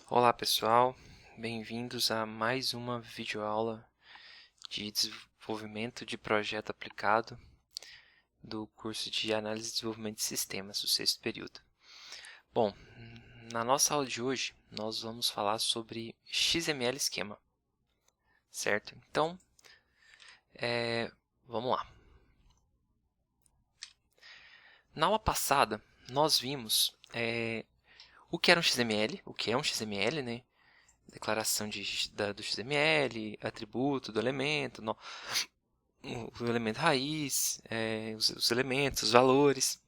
Olá pessoal, bem-vindos a mais uma videoaula de desenvolvimento de projeto aplicado do curso de Análise e Desenvolvimento de Sistemas, do sexto período. Bom, na nossa aula de hoje nós vamos falar sobre XML esquema, certo? Então, vamos lá. Na aula passada nós vimos o que era um XML, o que é um XML, né? Declaração do XML, atributo do elemento, o elemento raiz, os elementos, os valores.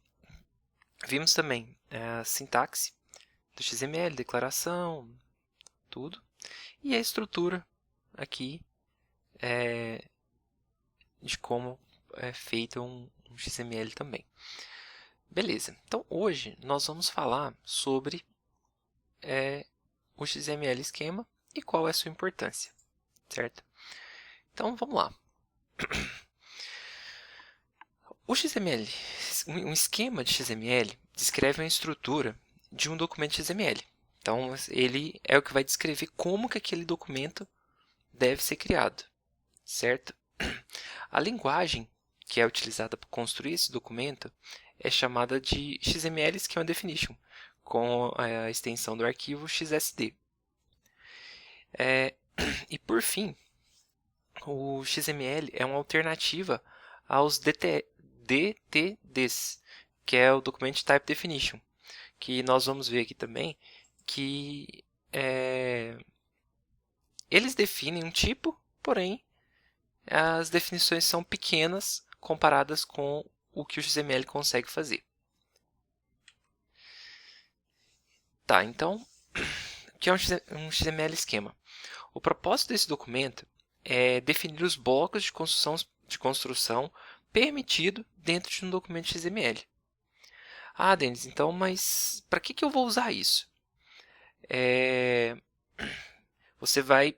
Vimos também a sintaxe do XML, declaração, tudo. E a estrutura aqui de como é feito um XML também. Beleza, então hoje nós vamos falar sobre o XML esquema e qual é a sua importância, certo? Então vamos lá. O XML, um esquema de XML descreve uma estrutura de um documento XML. Então, ele é o que vai descrever como que aquele documento deve ser criado, certo? A linguagem que é utilizada para construir esse documento é chamada de XML Schema Definition, com a extensão do arquivo XSD. E por fim, o XML é uma alternativa aos DTDs, que é o Document Type Definition, que nós vamos ver aqui também que eles definem um tipo, porém as definições são pequenas comparadas com o que o XML consegue fazer. Tá, então, o que é um XML esquema? O propósito desse documento é definir os blocos de construção permitido dentro de um documento XML. Ah, Denis, então, mas para que eu vou usar isso? Você vai,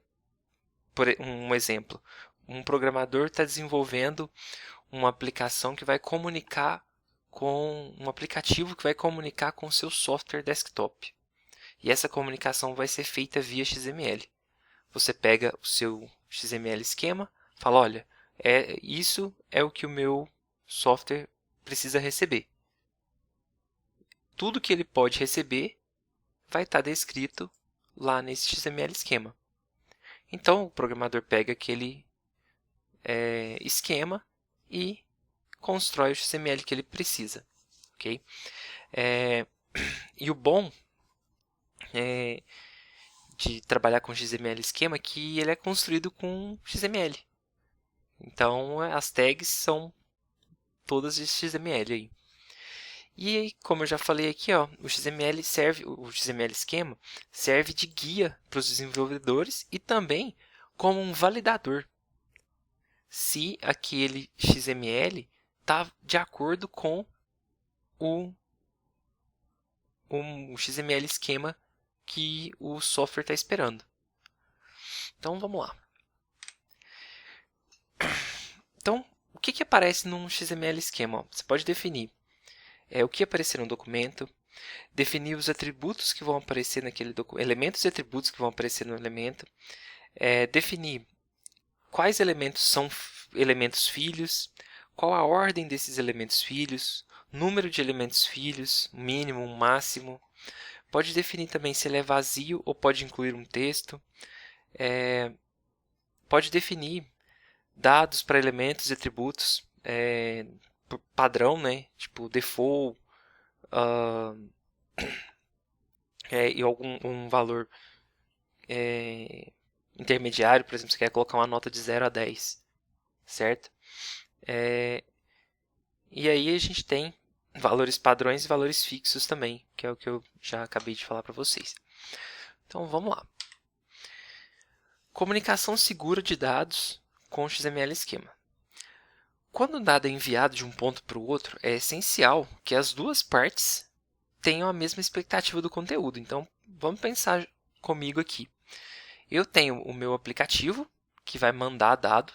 por um exemplo, um programador está desenvolvendo uma aplicação que vai comunicar com um aplicativo que vai comunicar com o seu software desktop. E essa comunicação vai ser feita via XML. Você pega o seu XML esquema, fala, olha, isso é o que o meu software precisa receber. Tudo que ele pode receber vai estar descrito lá nesse XML esquema. Então, o programador pega aquele esquema e constrói o XML que ele precisa. Okay? E o bom de trabalhar com XML esquema é que ele é construído com XML. Então, as tags são todas de XML aí. E como eu já falei aqui, ó, o XML esquema serve de guia para os desenvolvedores e também como um validador. Se aquele XML está de acordo com o XML esquema que o software está esperando. Então vamos lá. Então, o que aparece num XML esquema? Você pode definir o que aparecer no documento, definir os atributos que vão aparecer naquele documento, elementos e atributos que vão aparecer no elemento, definir quais elementos são elementos filhos, qual a ordem desses elementos filhos, número de elementos filhos, mínimo, máximo. Pode definir também se ele é vazio ou pode incluir um texto. Pode definir dados para elementos e atributos padrão, né? Tipo default, e algum um valor intermediário, por exemplo, você quer colocar uma nota de 0 a 10, certo? E aí a gente tem valores padrões e valores fixos também, que é o que eu já acabei de falar para vocês. Então vamos lá. Comunicação segura de dados com XML esquema. Quando um dado é enviado de um ponto para o outro, é essencial que as duas partes tenham a mesma expectativa do conteúdo. Então vamos pensar comigo aqui. Eu tenho o meu aplicativo que vai mandar dado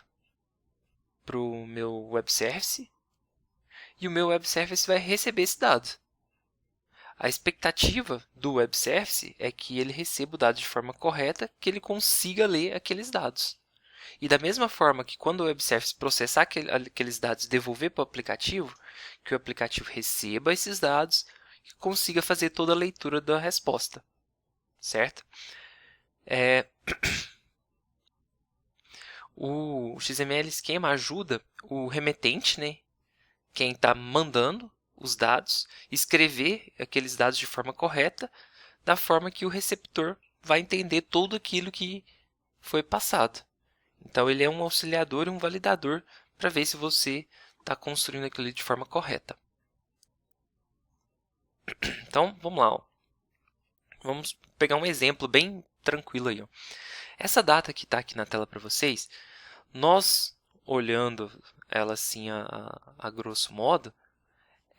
para o meu web service e o meu web service vai receber esse dado. A expectativa do web service é que ele receba o dado de forma correta, que ele consiga ler aqueles dados. E da mesma forma que quando o web service processar aqueles dados e devolver para o aplicativo, que o aplicativo receba esses dados e consiga fazer toda a leitura da resposta, certo? O XML esquema ajuda o remetente, né, quem está mandando os dados, escrever aqueles dados de forma correta, da forma que o receptor vai entender tudo aquilo que foi passado. Então, ele é um auxiliador e um validador para ver se você está construindo aquilo de forma correta. Então, vamos lá. Ó. Vamos pegar um exemplo bem tranquilo aí. Ó. Essa data que está aqui na tela para vocês, nós olhando ela assim a grosso modo,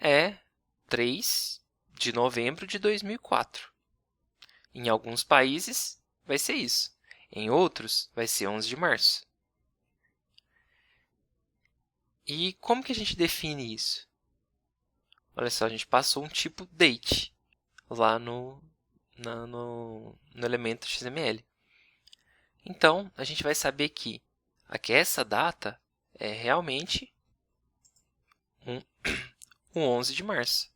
é 3 de novembro de 2004. Em alguns países vai ser isso. Em outros vai ser 11 de março. E como que a gente define isso? Olha só, a gente passou um tipo date lá no elemento XML. Então, a gente vai saber que aqui essa data é realmente um 11 de março.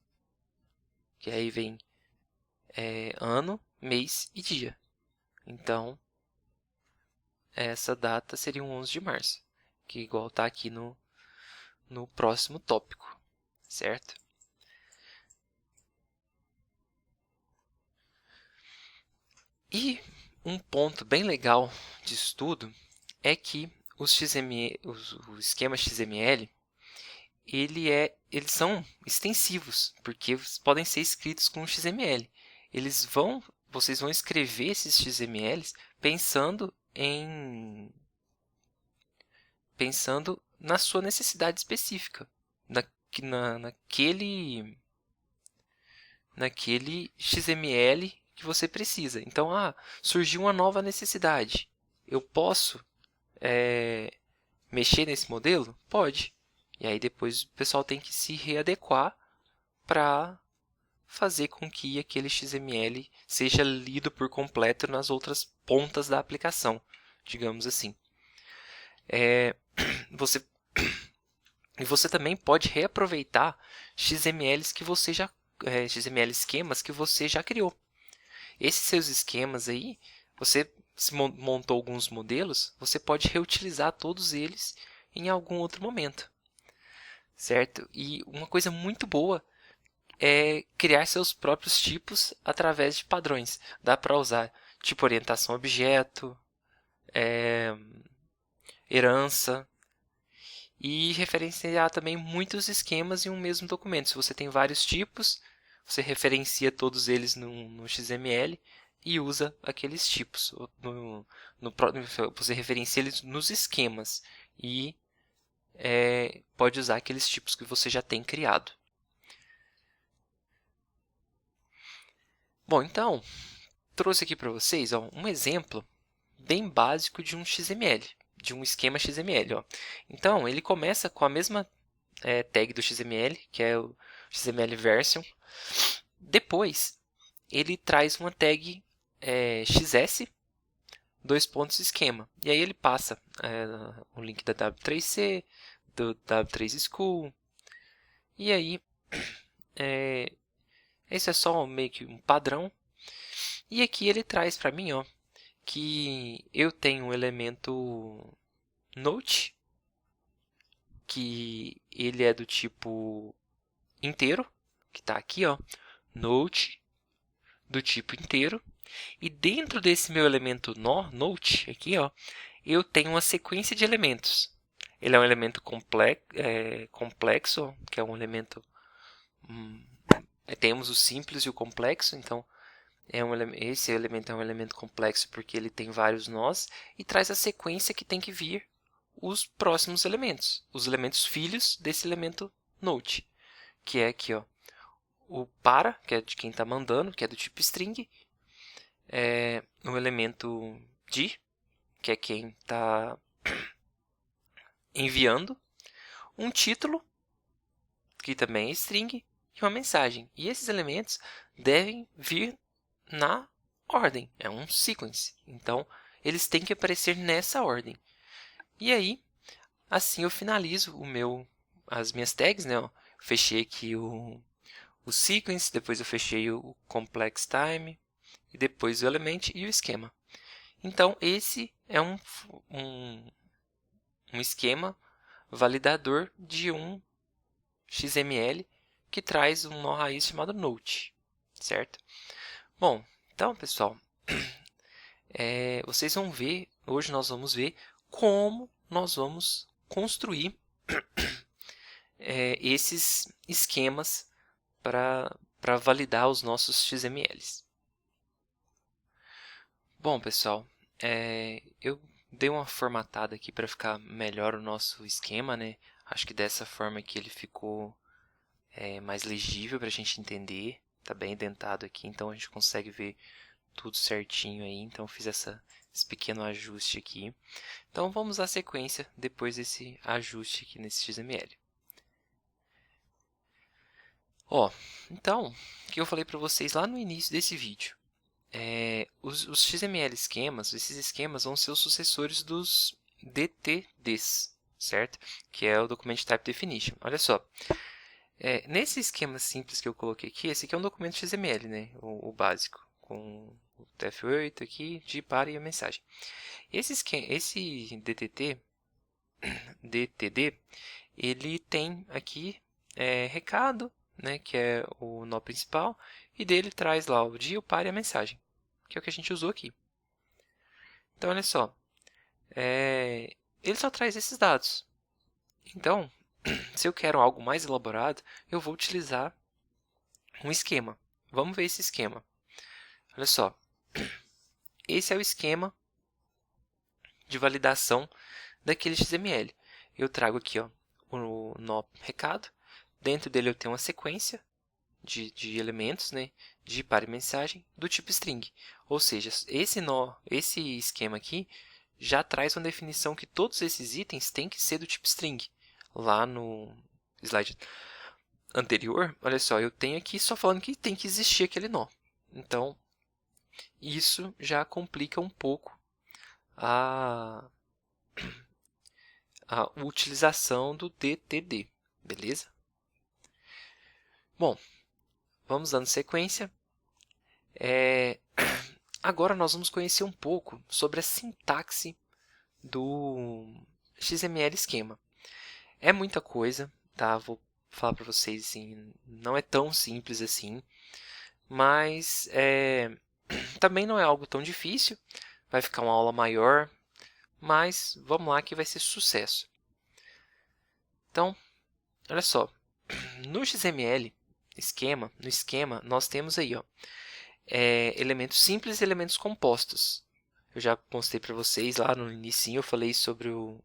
Que aí vem ano, mês e dia. Então, essa data seria um 11 de março, que igual está aqui no próximo tópico, certo? E um ponto bem legal de estudo é que o esquema XML eles são extensivos, porque podem ser escritos com XML. Vocês vão escrever esses XMLs pensando na sua necessidade específica, naquele XML que você precisa. Então, surgiu uma nova necessidade. Eu posso mexer nesse modelo? Pode. E aí depois o pessoal tem que se readequar para fazer com que aquele XML seja lido por completo nas outras pontas da aplicação, digamos assim. Você também pode reaproveitar XML esquemas que você já criou. Esses seus esquemas aí, você se montou alguns modelos, você pode reutilizar todos eles em algum outro momento, certo? E uma coisa muito boa é criar seus próprios tipos através de padrões. Dá para usar tipo orientação a objeto, herança e referenciar também muitos esquemas em um mesmo documento. Se você tem vários tipos, você referencia todos eles no XML e usa aqueles tipos. Você referencia eles nos esquemas e pode usar aqueles tipos que você já tem criado. Bom, então, trouxe aqui para vocês um exemplo bem básico de um XML, de um esquema XML. Ó. Então, ele começa com a mesma tag do XML, que é o XML version. Depois, ele traz uma tag XS, esquema. E aí ele passa o link da W3C, do W3 School. E aí, esse é só meio que um padrão. E aqui ele traz para mim, ó, que eu tenho um elemento note, que ele é do tipo inteiro, que está aqui, ó, note do tipo inteiro. E dentro desse meu elemento note, aqui, ó, eu tenho uma sequência de elementos. Ele é um elemento complexo, que é um elemento... temos o simples e o complexo, então esse elemento é um elemento complexo porque ele tem vários nós e traz a sequência que tem que vir os próximos elementos, os elementos filhos desse elemento note, que é aqui, ó, o para, que é de quem está mandando, que é do tipo string, o elemento de, que é quem está enviando, um título, que também é string, e uma mensagem. E esses elementos devem vir na ordem, é um sequence. Então, eles têm que aparecer nessa ordem. E aí, assim eu finalizo as minhas tags, né? Ó. Fechei aqui o sequence, depois eu fechei o complex time, e depois o element e o esquema. Então, esse é um esquema validador de um XML que traz um nó raiz chamado note, certo? Bom, então, pessoal, vocês vão ver, hoje nós vamos ver como nós vamos construir esses esquemas para validar os nossos XMLs. Bom, pessoal, eu dei uma formatada aqui para ficar melhor o nosso esquema, né? Acho que dessa forma aqui ele ficou mais legível para a gente entender. Está bem indentado aqui, então a gente consegue ver tudo certinho aí. Então eu fiz esse pequeno ajuste aqui. Então vamos à sequência depois desse ajuste aqui nesse XML. Então, o que eu falei para vocês lá no início desse vídeo? Os XML esquemas, esses esquemas vão ser os sucessores dos DTDs, certo? Que é o Document Type Definition. Olha só, nesse esquema simples que eu coloquei aqui, esse aqui é um documento XML, né? O básico, com o TF8 aqui, de para e a mensagem. Esse DTD, ele tem aqui recado, né, que é o nó principal, e dele traz lá o dia, o par e a mensagem, que é o que a gente usou aqui. Então, olha só, ele só traz esses dados. Então, se eu quero algo mais elaborado, eu vou utilizar um esquema. Vamos ver esse esquema. Olha só, esse é o esquema de validação daquele XML. Eu trago aqui o nó recado, dentro dele eu tenho uma sequência de elementos, né, de par e mensagem do tipo string. Ou seja, esse esquema aqui já traz uma definição que todos esses itens têm que ser do tipo string. Lá no slide anterior, olha só, eu tenho aqui só falando que tem que existir aquele nó. Então, isso já complica um pouco a utilização do DTD, beleza? Bom, vamos dando sequência. Agora nós vamos conhecer um pouco sobre a sintaxe do XML esquema. É muita coisa, tá? Vou falar para vocês assim, não é tão simples assim, mas também não é algo tão difícil. Vai ficar uma aula maior, mas vamos lá que vai ser sucesso. Então, olha só, no XML no esquema nós temos aí, elementos simples e elementos compostos. Eu já mostrei para vocês lá no início, eu falei sobre o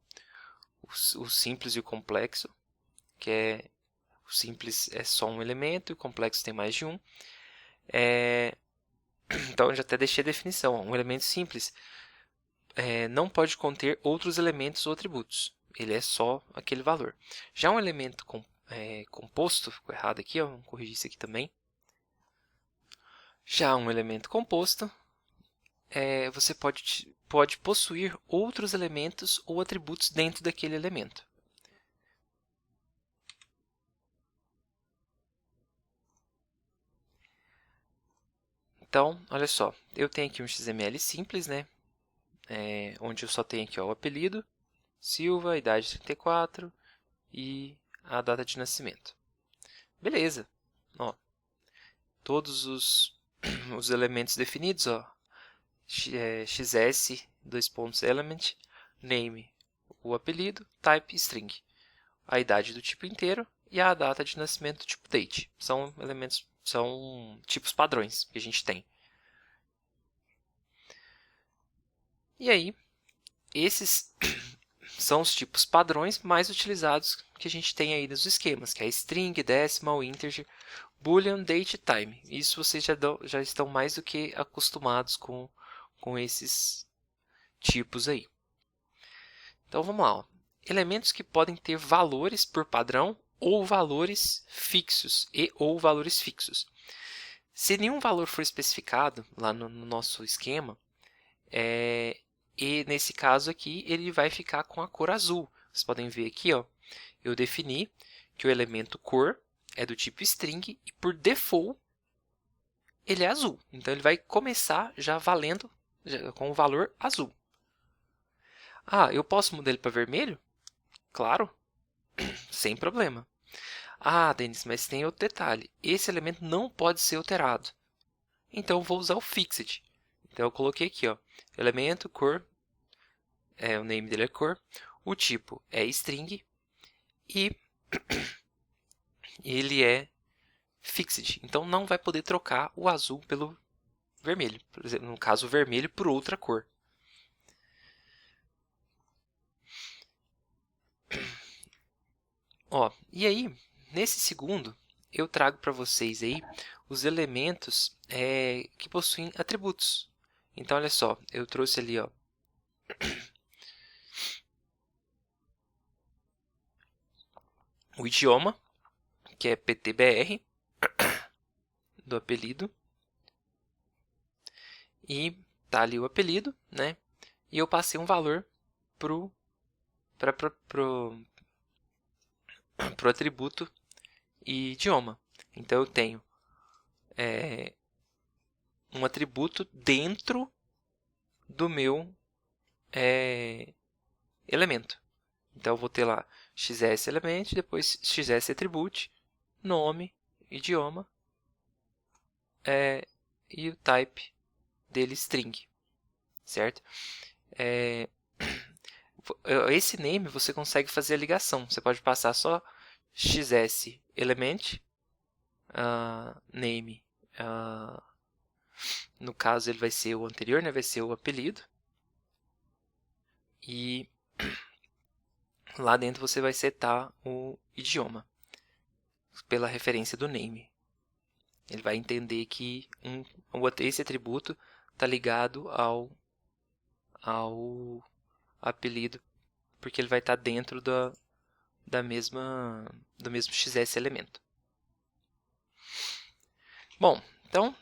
simples e o complexo, que o simples é só um elemento e o complexo tem mais de um. Então, eu já até deixei a definição. Um elemento simples não pode conter outros elementos ou atributos. Ele é só aquele valor. Já um elemento composto, ficou errado aqui, vamos corrigir isso aqui também. Já um elemento composto, você pode possuir outros elementos ou atributos dentro daquele elemento. Então, olha só, eu tenho aqui um XML simples, né? Onde eu só tenho aqui o apelido, Silva, idade 34 e a data de nascimento. Beleza. Todos os elementos definidos, xs, element, name, o apelido, type, string. A idade do tipo inteiro e a data de nascimento do tipo date. São tipos padrões que a gente tem. E aí, esses são os tipos padrões mais utilizados que a gente tem aí nos esquemas, que é string, decimal, integer, boolean, date e time. Isso vocês já estão mais do que acostumados com esses tipos aí. Então vamos lá. Elementos que podem ter valores por padrão ou valores fixos ou valores fixos. Se nenhum valor for especificado lá no nosso esquema, e nesse caso aqui ele vai ficar com a cor azul. Vocês podem ver aqui, ó, eu defini que o elemento cor é do tipo string e por default ele é azul. Então ele vai começar já valendo com o valor azul. Ah, eu posso mudar ele para vermelho? Claro, sem problema. Ah, Denis, mas tem outro detalhe. Esse elemento não pode ser alterado. Então eu vou usar o fixed. Então eu coloquei aqui, ó, elemento cor, o name dele é cor, o tipo é string e ele é fixed. Então não vai poder trocar o azul pelo vermelho. Por exemplo, no caso, o vermelho por outra cor. Ó, e aí, nesse segundo, eu trago para vocês aí os elementos que possuem atributos. Então, olha só, eu trouxe ali, ó, o idioma, que é PTBR, do apelido. E tá ali o apelido, né? E eu passei um valor pro atributo idioma. Então, eu tenho um atributo dentro do meu elemento. Então, eu vou ter lá xs_element, depois xs_attribute, nome, idioma e o type dele string, certo? Esse name você consegue fazer a ligação. Você pode passar só xs_element, name, no caso ele vai ser o anterior, né? Vai ser o apelido. E lá dentro você vai setar o idioma pela referência do name. Ele vai entender que esse atributo está ligado ao apelido, porque ele vai estar dentro do mesmo XS elemento. Bom, então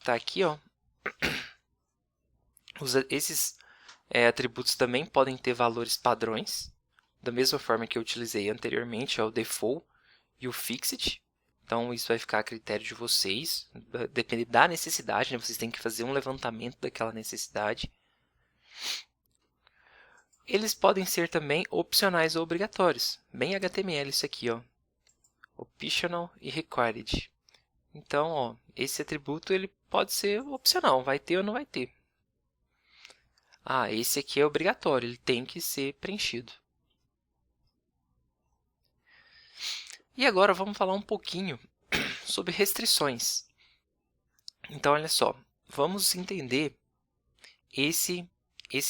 tá aqui, ó. Esses atributos também podem ter valores padrões, da mesma forma que eu utilizei anteriormente, o default e o fixed. Então, isso vai ficar a critério de vocês, depende da necessidade, né? Vocês têm que fazer um levantamento daquela necessidade. Eles podem ser também opcionais ou obrigatórios, bem HTML isso aqui, ó. Optional e required. Então, ó, esse atributo ele pode ser opcional, vai ter ou não vai ter. Ah, esse aqui é obrigatório, ele tem que ser preenchido. E agora vamos falar um pouquinho sobre restrições. Então, olha só, vamos entender esse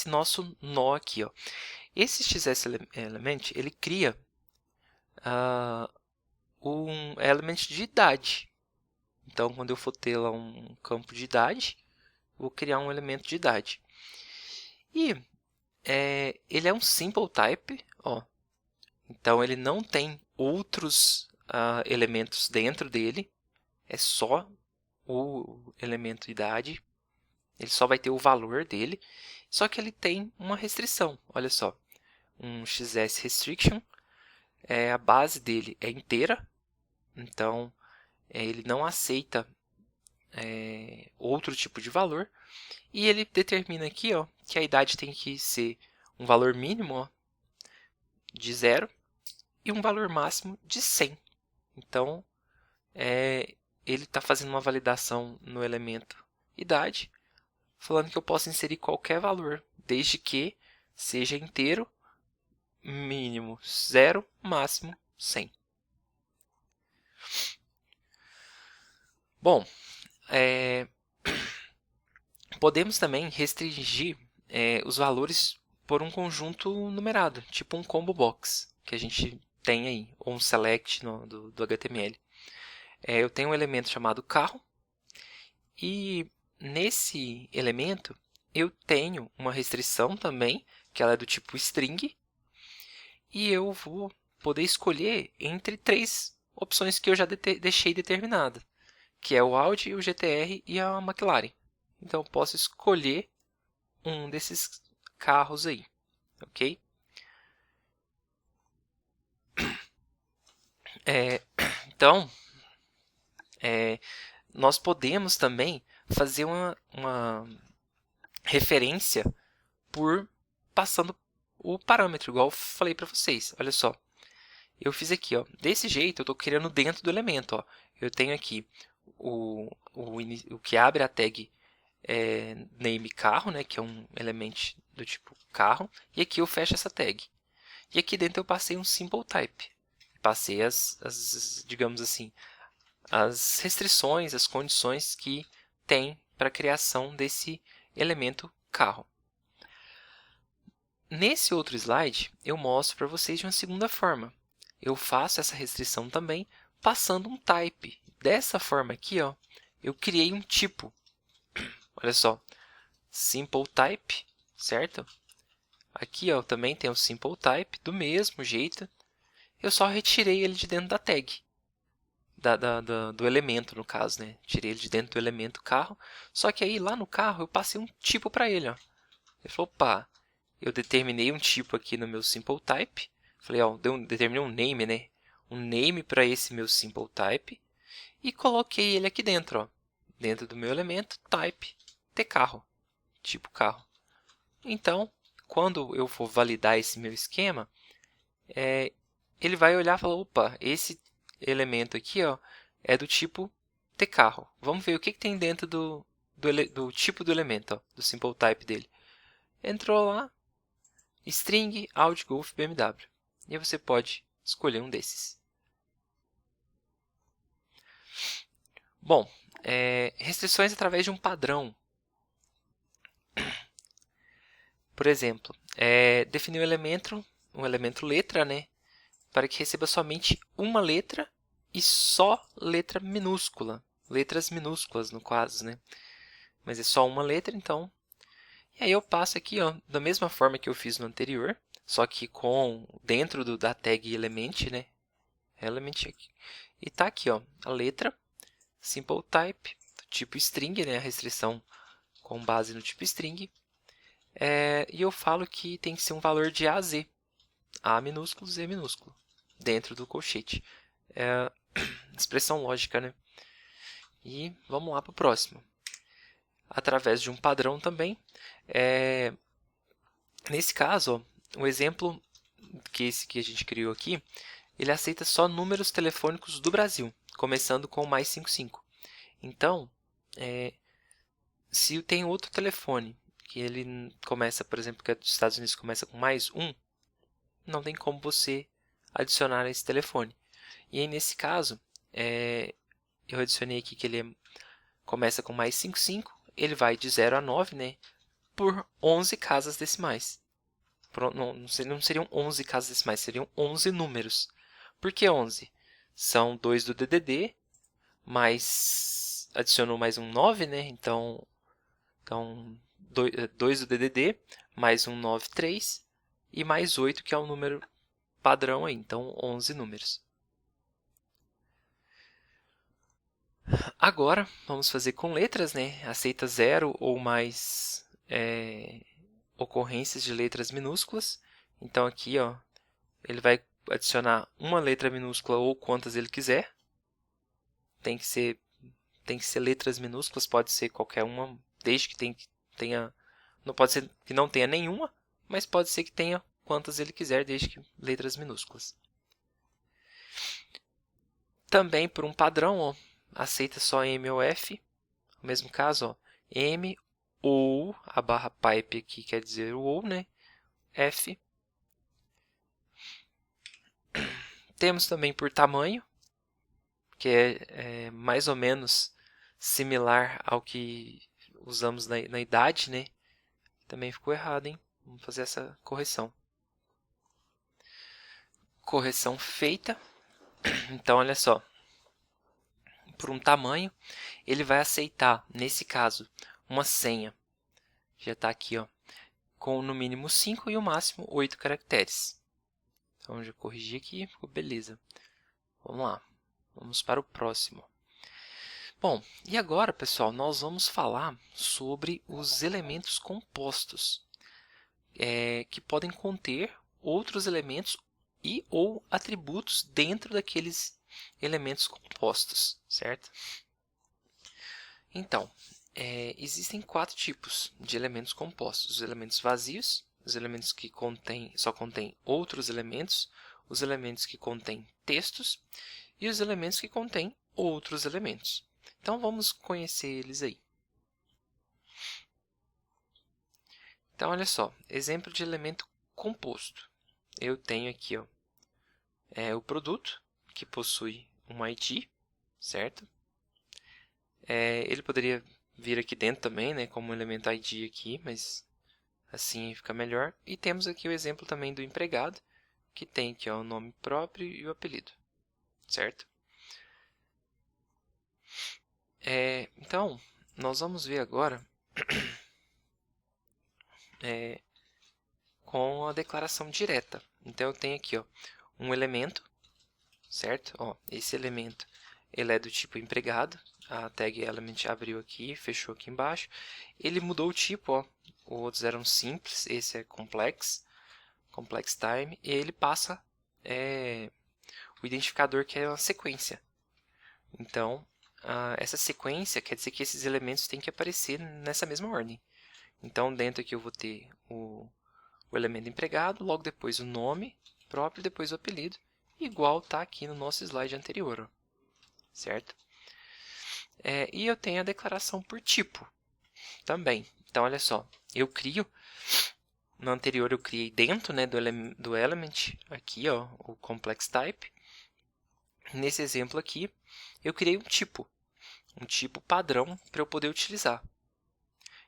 nosso nó aqui, ó. Esse XS_element ele cria um element de idade. Então, quando eu for ter lá um campo de idade, vou criar um elemento de idade. E ele é um simple type, ó. Então ele não tem outros elementos dentro dele, é só o elemento idade. Ele só vai ter o valor dele, só que ele tem uma restrição. Olha só, um XS restriction, a base dele é inteira, então ele não aceita outro tipo de valor. E ele determina aqui, ó, que a idade tem que ser um valor mínimo, ó, de 0 e um valor máximo de 100. Então, ele está fazendo uma validação no elemento idade, falando que eu posso inserir qualquer valor, desde que seja inteiro, mínimo 0, máximo 100. Bom, podemos também restringir os valores por um conjunto numerado, tipo um combo box, que a gente tem aí, ou um select do HTML. Eu tenho um elemento chamado carro, e nesse elemento eu tenho uma restrição também, que ela é do tipo string, e eu vou poder escolher entre 3 opções que eu já deixei determinada, que é o Audi, o GTR e a McLaren. Então, eu posso escolher um desses carros aí, ok? Então, nós podemos também fazer uma referência por passando o parâmetro, igual eu falei para vocês. Olha só, eu fiz aqui, ó, desse jeito eu estou criando dentro do elemento. Ó. Eu tenho aqui o que abre a tag name carro, né, que é um elemento do tipo carro, e aqui eu fecho essa tag. E aqui dentro eu passei um simple type. Passei digamos assim, as restrições, as condições que tem para a criação desse elemento carro. Nesse outro slide, eu mostro para vocês de uma segunda forma. Eu faço essa restrição também passando um type. Dessa forma aqui, ó, eu criei um tipo. Olha só, simple type, certo? Aqui ó, também tem o simple type, do mesmo jeito. Eu só retirei ele de dentro da tag. Do elemento, no caso, né? Tirei ele de dentro do elemento carro. Só que aí, lá no carro, eu passei um tipo para ele. Ó. Ele falou, opa, eu determinei um tipo aqui no meu simple type. Falei, ó, determinei um name, né? Um name para esse meu simple type. E coloquei ele aqui dentro, ó. Dentro do meu elemento, type, tcarro, tipo carro. Então, quando eu for validar esse meu esquema, ele vai olhar e falar, opa, esse elemento aqui ó, é do tipo tcarro. Vamos ver o que tem dentro do tipo do elemento, ó, do simple type dele. Entrou lá, string, Audi, Golf, BMW. E você pode escolher um desses. Bom, restrições através de um padrão. Por exemplo, definir um elemento letra, né, para que receba somente uma letra e só letra minúscula. Letras minúsculas, no caso, né? Mas é só uma letra, então. E aí eu passo aqui, ó, da mesma forma que eu fiz no anterior, só que dentro da tag element, né? Element aqui. E tá aqui, ó, a letra, simple type, tipo string, né? A restrição com base no tipo string. E eu falo que tem que ser um valor de A a Z. A minúsculo, Z minúsculo, dentro do colchete. Expressão lógica, né? E vamos lá para o próximo. Através de um padrão também. Nesse caso, ó, o exemplo que a gente criou aqui, ele aceita só números telefônicos do Brasil, começando com mais 55. Então, se tem outro telefone que ele começa, por exemplo, que é dos Estados Unidos começa com mais 1, não tem como você adicionar esse telefone. E aí, nesse caso, eu adicionei aqui que ele começa com mais 55, ele vai de 0 a 9, né, por 11 casas decimais. Não seriam 11 casas decimais, seriam 11 números. Por que 11? São 2 do DDD, mais adicionou mais um 9, né? Então 2 do DDD, mais um 9, 3, e mais 8, que é o número padrão aí. Então, 11 números. Agora, vamos fazer com letras, né? Aceita 0 ou mais ocorrências de letras minúsculas. Então, aqui, ó, ele vai adicionar uma letra minúscula ou quantas ele quiser. Tem que ser letras minúsculas, pode ser qualquer uma, desde que tenha... Não pode ser que não tenha nenhuma, mas pode ser que tenha quantas ele quiser, desde que letras minúsculas. Também, por um padrão, ó, aceita só M ou F. No mesmo caso, ó, M ou, a barra pipe aqui quer dizer o ou, né? F. Temos também por tamanho, que é mais ou menos similar ao que usamos na idade, né? Também ficou errado, hein? Vamos fazer essa correção. Correção feita. Então, olha só. Por um tamanho, ele vai aceitar, nesse caso, uma senha. Já está aqui, ó, com no mínimo 5 e o máximo 8 caracteres. Então, já corrigi aqui, ficou beleza. Vamos lá, vamos para o próximo. Bom, e agora, pessoal, nós vamos falar sobre os elementos compostos, que podem conter outros elementos e ou atributos dentro daqueles elementos compostos, certo? Então, existem 4 tipos de elementos compostos: os elementos vazios, os elementos que só contêm outros elementos, os elementos que contêm textos e os elementos que contêm outros elementos. Então, vamos conhecer eles aí. Então, olha só, exemplo de elemento composto. Eu tenho aqui o produto, que possui um ID, certo? Ele poderia vir aqui dentro também, né, como elemento ID aqui, mas assim fica melhor. E temos aqui o exemplo também do empregado, que tem aqui o nome próprio e o apelido, certo? Então, nós vamos ver agora com a declaração direta. Então, eu tenho aqui um elemento, certo? Esse elemento ele é do tipo empregado. A tag element abriu aqui, fechou aqui embaixo. Ele mudou o tipo, os outros eram simples, esse é complex time, e ele passa o identificador, que é uma sequência. Então, essa sequência quer dizer que esses elementos têm que aparecer nessa mesma ordem. Então, dentro aqui eu vou ter o elemento empregado, logo depois o nome próprio, depois o apelido, igual está aqui no nosso slide anterior, certo? E eu tenho a declaração por tipo também. Então, olha só, no anterior eu criei dentro, né, do element, aqui, o complex type. Nesse exemplo aqui, eu criei um tipo padrão para eu poder utilizar.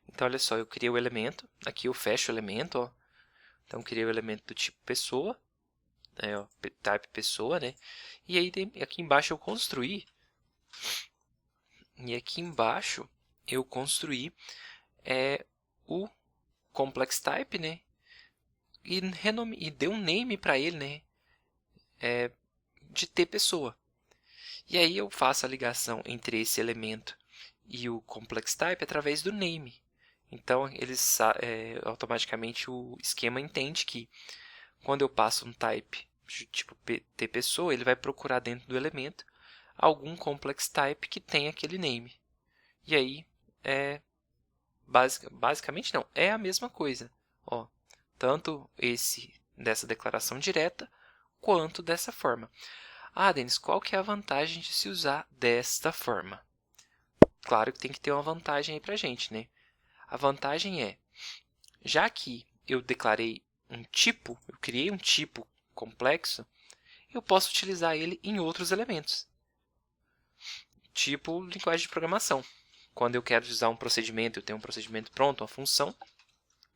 Então, olha só, eu criei o elemento, aqui eu fecho o elemento, então eu criei o elemento do tipo pessoa, type pessoa, né? E aí aqui embaixo eu construí, o complex type, né? E dei um name para ele, né? De pessoa. E aí eu faço a ligação entre esse elemento e o complex type através do name. Então, automaticamente o esquema entende que quando eu passo um type tipo pessoa, ele vai procurar dentro do elemento algum complex type que tenha aquele name. E aí, basicamente não, é a mesma coisa. Tanto dessa declaração direta, quanto dessa forma. Denis, qual que é a vantagem de se usar desta forma? Claro que tem que ter uma vantagem aí pra gente, né? A vantagem é, já que eu declarei eu criei um tipo complexo, eu posso utilizar ele em outros elementos. Tipo linguagem de programação. Quando eu quero usar um procedimento, eu tenho um procedimento pronto, uma função,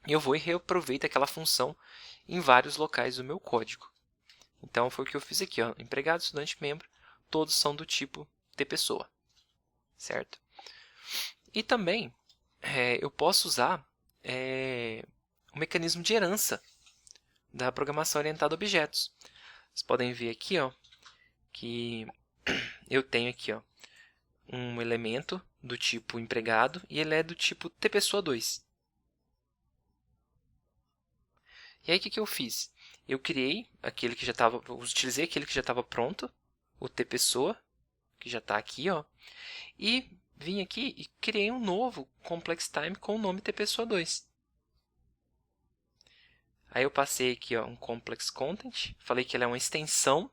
eu vou e reaproveito aquela função em vários locais do meu código. Então, foi o que eu fiz aqui. Empregado, estudante, membro, todos são do tipo pessoa. Certo? E também, eu posso usar o mecanismo de herança da programação orientada a objetos. Vocês podem ver aqui que eu tenho aqui um elemento do tipo empregado e ele é do tipo pessoa2. E aí, o que eu fiz? Eu criei utilizei aquele que já estava pronto, o pessoa, que já está aqui, e vim aqui e criei um novo complex time com o nome pessoa2. Aí eu passei aqui um complex content, falei que ele é uma extensão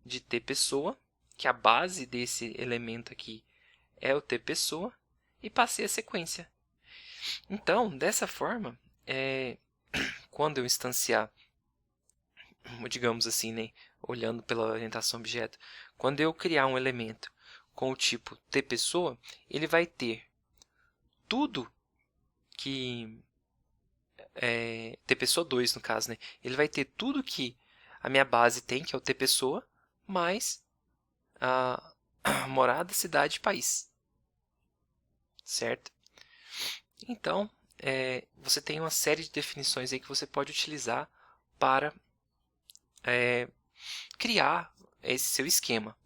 de pessoa, que a base desse elemento aqui é o pessoa, e passei a sequência. Então, dessa forma, quando eu instanciar, digamos assim, né, olhando pela orientação objeto, quando eu criar um elemento com o tipo pessoa, ele vai ter tudo que pessoa2 no caso, né? Ele vai ter tudo que a minha base tem, que é o pessoa, mais a morada, cidade e país. Certo? Então, você tem uma série de definições aí que você pode utilizar para criar esse seu esquema.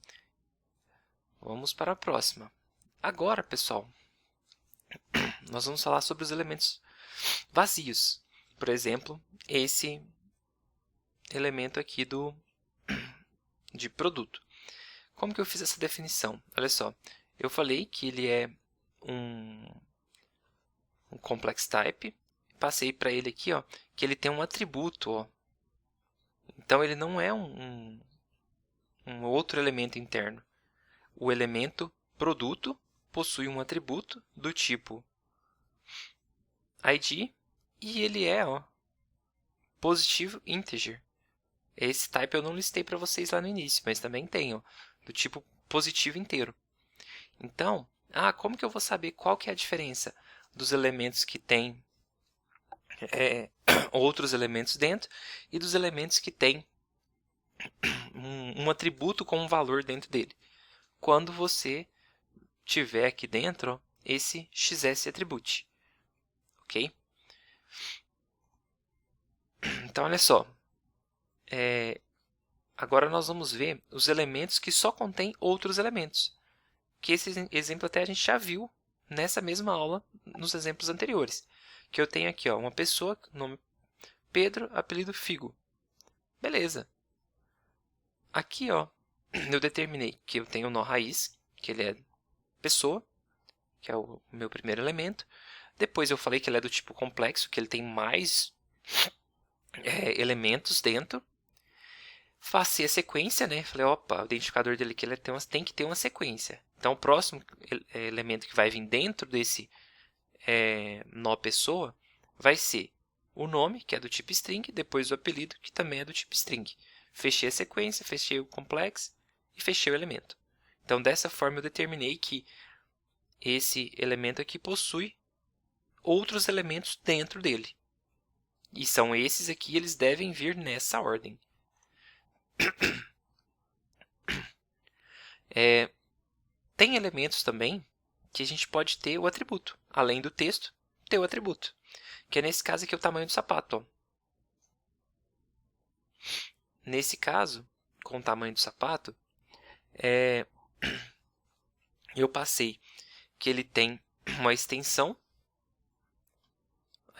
Vamos para a próxima. Agora, pessoal, nós vamos falar sobre os elementos vazios. Por exemplo, esse elemento aqui de produto. Como que eu fiz essa definição? Olha só, eu falei que ele é um complex type, passei para ele aqui, ó, que ele tem um atributo. Ó. Então, ele não é um outro elemento interno. O elemento produto possui um atributo do tipo ID e ele é positivo integer. Esse type eu não listei para vocês lá no início, mas também tem, ó, do tipo positivo inteiro. Então, como que eu vou saber qual que é a diferença dos elementos que têm outros elementos dentro e dos elementos que têm um atributo com um valor dentro dele? Quando você tiver aqui dentro esse XS attribute, ok? Então, olha só. Agora nós vamos ver os elementos que só contêm outros elementos. Que esse exemplo até a gente já viu nessa mesma aula, nos exemplos anteriores. Que eu tenho aqui uma pessoa, nome Pedro, apelido Figo. Beleza. Aqui eu determinei que eu tenho o nó raiz, que ele é pessoa, que é o meu primeiro elemento. Depois eu falei que ele é do tipo complexo, que ele tem mais elementos dentro. Passei a sequência, né? Falei, opa, o identificador dele aqui ele tem que ter uma sequência. Então, o próximo elemento que vai vir dentro desse nó pessoa vai ser o nome, que é do tipo string, depois o apelido, que também é do tipo string. Fechei a sequência, fechei o complex e fechei o elemento. Então, dessa forma, eu determinei que esse elemento aqui possui outros elementos dentro dele. E são esses aqui, eles devem vir nessa ordem. Tem elementos também que a gente pode ter o atributo. Além do texto, ter o atributo. Que é nesse caso aqui o tamanho do sapato. Ó. Nesse caso, com o tamanho do sapato, eu passei que ele tem uma extensão.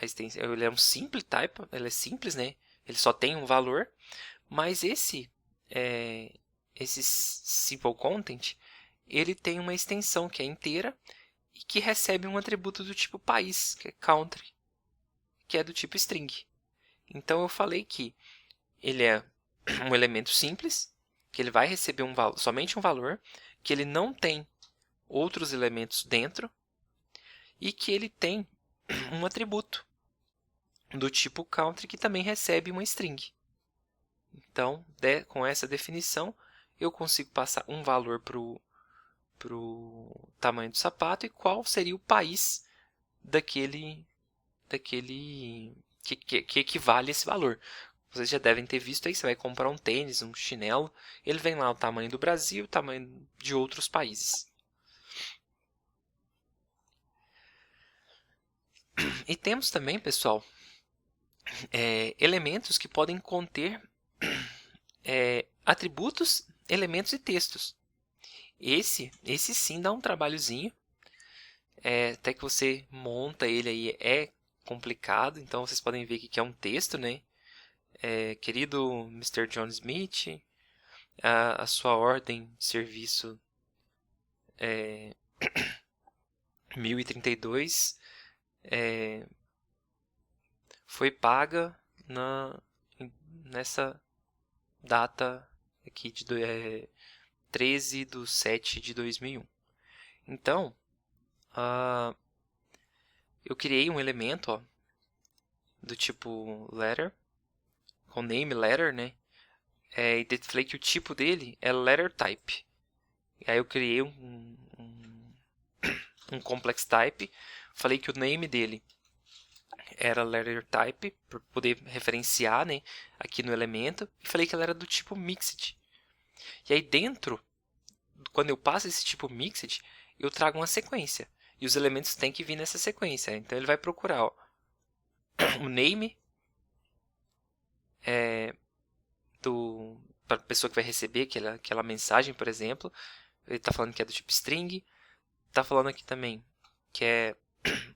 Ele é um simple type, ele é simples, né? Ele só tem um valor, mas esse simple content, ele tem uma extensão que é inteira e que recebe um atributo do tipo país, que é country, que é do tipo string. Então eu falei que ele é um elemento simples, que ele vai receber somente um valor, que ele não tem outros elementos dentro e que ele tem um atributo do tipo country que também recebe uma string. Então, com essa definição, eu consigo passar um valor para o tamanho do sapato e qual seria o país daquele que equivale a esse valor. Vocês já devem ter visto aí, você vai comprar um tênis, um chinelo, ele vem lá o tamanho do Brasil, o tamanho de outros países. E temos também, pessoal, elementos que podem conter atributos, elementos e textos. Esse sim dá um trabalhozinho, até que você monta ele aí é complicado, então vocês podem ver que é um texto, né? Querido Mr. John Smith, a sua ordem de serviço 1032 foi paga nessa data aqui de 13/7/2001. Então, eu criei um elemento do tipo letter, com name letter, né? E falei que o tipo dele é letter type. E aí eu criei um complex type, falei que o name dele era letter type, para poder referenciar, né, aqui no elemento, e falei que ela era do tipo mixed. E aí dentro, quando eu passo esse tipo mixed, eu trago uma sequência. E os elementos têm que vir nessa sequência. Então ele vai procurar o name para a pessoa que vai receber aquela mensagem, por exemplo. Ele está falando que é do tipo string. Está falando aqui também que é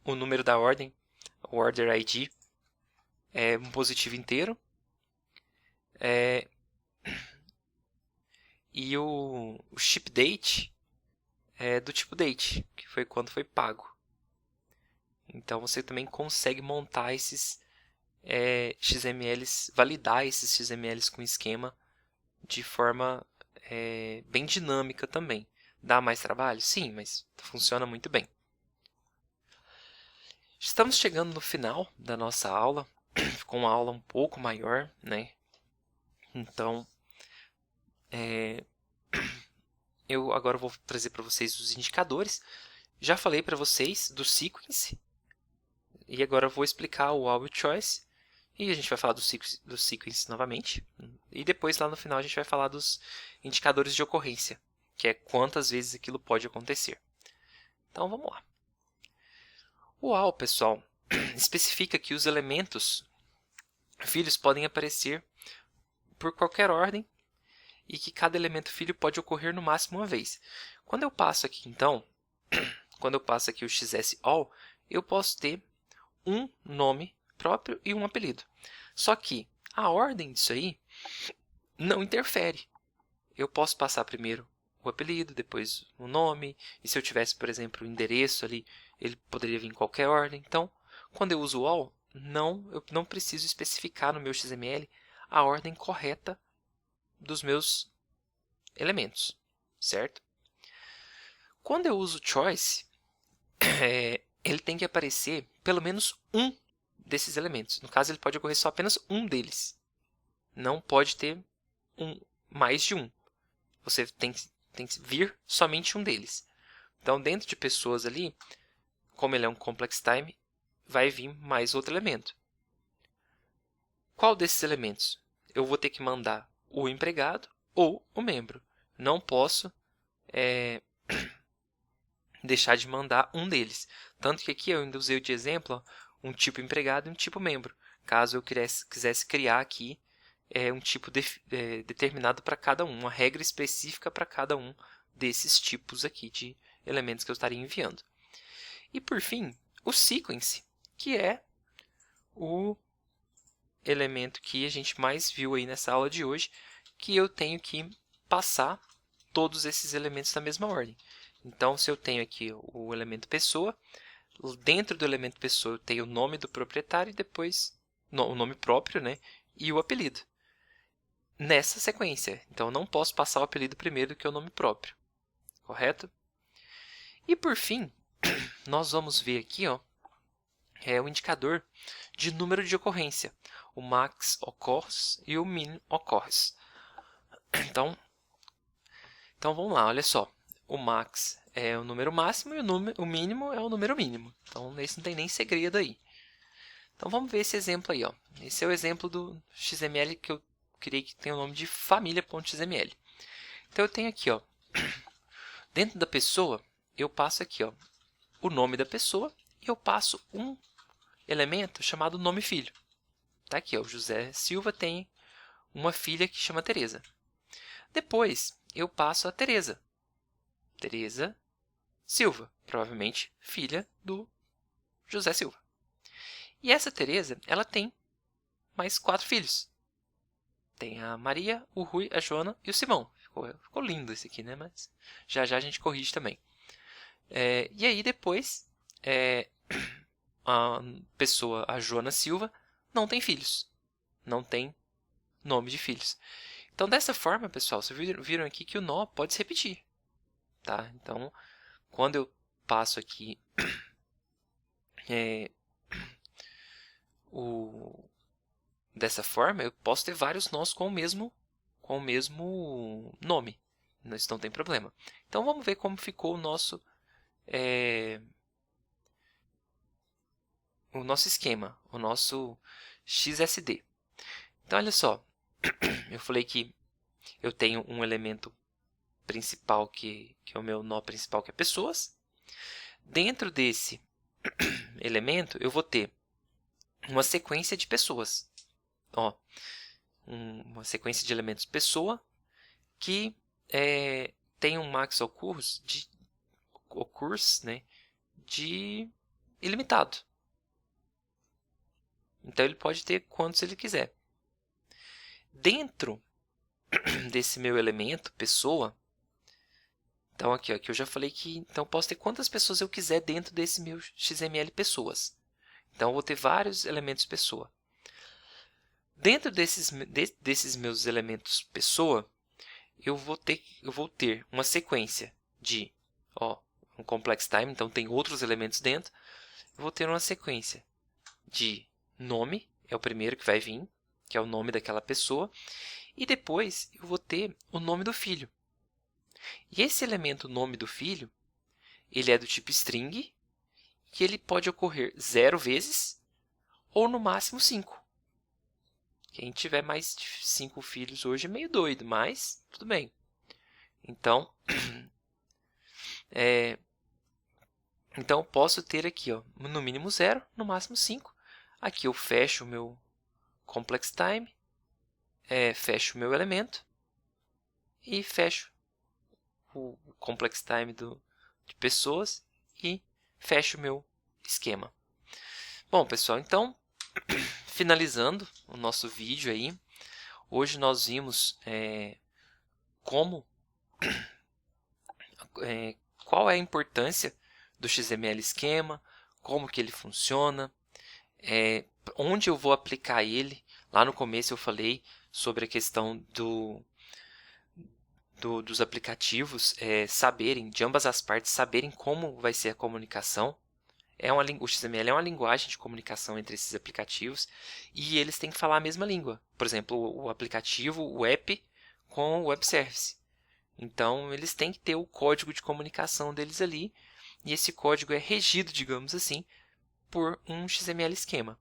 o número da ordem, o order ID, é um positivo inteiro. E o ship date é do tipo date, que foi quando foi pago. Então você também consegue montar esses XMLs, validar esses XMLs com esquema de forma bem dinâmica também. Dá mais trabalho? Sim, mas funciona muito bem. Estamos chegando no final da nossa aula. Ficou uma aula um pouco maior, né? Então, eu agora vou trazer para vocês os indicadores. Já falei para vocês do sequence. E agora eu vou explicar o All Choice. E a gente vai falar do sequence novamente. E depois, lá no final, a gente vai falar dos indicadores de ocorrência, que é quantas vezes aquilo pode acontecer. Então, vamos lá. O AL, pessoal, especifica que os elementos filhos podem aparecer por qualquer ordem e que cada elemento filho pode ocorrer no máximo uma vez. Quando eu passo aqui, então, quando eu passo aqui o XSAll, eu posso ter um nome próprio e um apelido. Só que a ordem disso aí não interfere. Eu posso passar primeiro o apelido, depois o nome, e se eu tivesse, por exemplo, o endereço ali, ele poderia vir em qualquer ordem. Então, quando eu uso o all, eu não preciso especificar no meu XML a ordem correta dos meus elementos, certo? Quando eu uso choice, ele tem que aparecer pelo menos um desses elementos. No caso, ele pode ocorrer só apenas um deles. Não pode ter mais de um. Você tem que vir somente um deles. Então, dentro de pessoas ali, como ele é um complex time, vai vir mais outro elemento. Qual desses elementos? Eu vou ter que mandar o empregado ou o membro. Não posso deixar de mandar um deles. Tanto que aqui eu ainda usei de exemplo um tipo empregado e um tipo membro. Caso eu quisesse criar aqui um tipo determinado para cada um, uma regra específica para cada um desses tipos aqui de elementos que eu estaria enviando. E por fim, o sequence, que é o elemento que a gente mais viu aí nessa aula de hoje, que eu tenho que passar todos esses elementos na mesma ordem. Então, se eu tenho aqui o elemento pessoa, dentro do elemento pessoa eu tenho o nome do proprietário e depois o nome próprio, né, e o apelido. Nessa sequência. Então, eu não posso passar o apelido primeiro do que o nome próprio. Correto? E por fim, nós vamos ver aqui o indicador de número de ocorrência. O max occurs e o min occurs. Então vamos lá, olha só. O max é o número máximo e o mínimo é o número mínimo. Então, esse não tem nem segredo aí. Então, vamos ver esse exemplo aí. Ó. Esse é o exemplo do XML que eu criei, que tem o nome de família.xml. Então, eu tenho aqui, ó, dentro da pessoa, eu passo aqui ó, o nome da pessoa e eu passo um elemento chamado nome filho. Tá aqui, ó, o José Silva tem uma filha que chama Teresa. Depois, eu passo a Teresa. Teresa Silva, provavelmente filha do José Silva. E essa Teresa, ela tem mais 4 filhos. Tem a Maria, o Rui, a Joana e o Simão. Ficou lindo esse aqui, né? Mas já a gente corrige também. E aí depois, a pessoa, a Joana Silva, não tem filhos. Não tem nome de filhos. Então, dessa forma, pessoal, vocês viram aqui que o nó pode se repetir. Tá? Então, quando eu passo aqui dessa forma, eu posso ter vários nós com o mesmo nome. Isso não tem problema. Então, vamos ver como ficou o nosso esquema, o nosso XSD. Então, olha só. Eu falei que eu tenho um elemento principal, que é o meu nó principal, que é pessoas. Dentro desse elemento, eu vou ter uma sequência de pessoas. Ó, uma sequência de elementos pessoa que tem um max occurs né, de ilimitado. Então ele pode ter quantos ele quiser. Dentro desse meu elemento pessoa, então aqui eu já falei que então posso ter quantas pessoas eu quiser dentro desse meu XML pessoas. Então eu vou ter vários elementos pessoa. Dentro desses meus elementos pessoa, eu vou ter uma sequência de um complex time, então tem outros elementos dentro. Eu vou ter uma sequência de nome, é o primeiro que vai vir, que é o nome daquela pessoa, e depois eu vou ter o nome do filho. E esse elemento nome do filho, ele é do tipo string, e ele pode ocorrer 0 vezes ou no máximo 5. Quem tiver mais de 5 filhos hoje é meio doido, mas tudo bem. Então, então eu posso ter aqui no mínimo 0, no máximo 5. Aqui eu fecho o meu complex time, fecho o meu elemento e fecho o complex time de pessoas e fecho o meu esquema. Bom, pessoal, então, finalizando o nosso vídeo aí, hoje nós vimos qual é a importância do XML esquema, como que ele funciona, onde eu vou aplicar ele. Lá no começo eu falei sobre a questão dos aplicativos saberem, de ambas as partes, saberem como vai ser a comunicação. O XML é uma linguagem de comunicação entre esses aplicativos e eles têm que falar a mesma língua. Por exemplo, o aplicativo, o app com o web service. Então, eles têm que ter o código de comunicação deles ali e esse código é regido, digamos assim, por um XML esquema,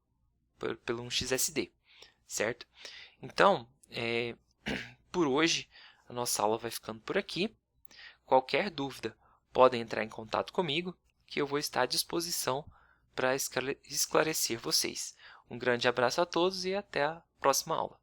por um XSD, certo? Então, por hoje, a nossa aula vai ficando por aqui. Qualquer dúvida, podem entrar em contato comigo, que eu vou estar à disposição para esclarecer vocês. Um grande abraço a todos e até a próxima aula.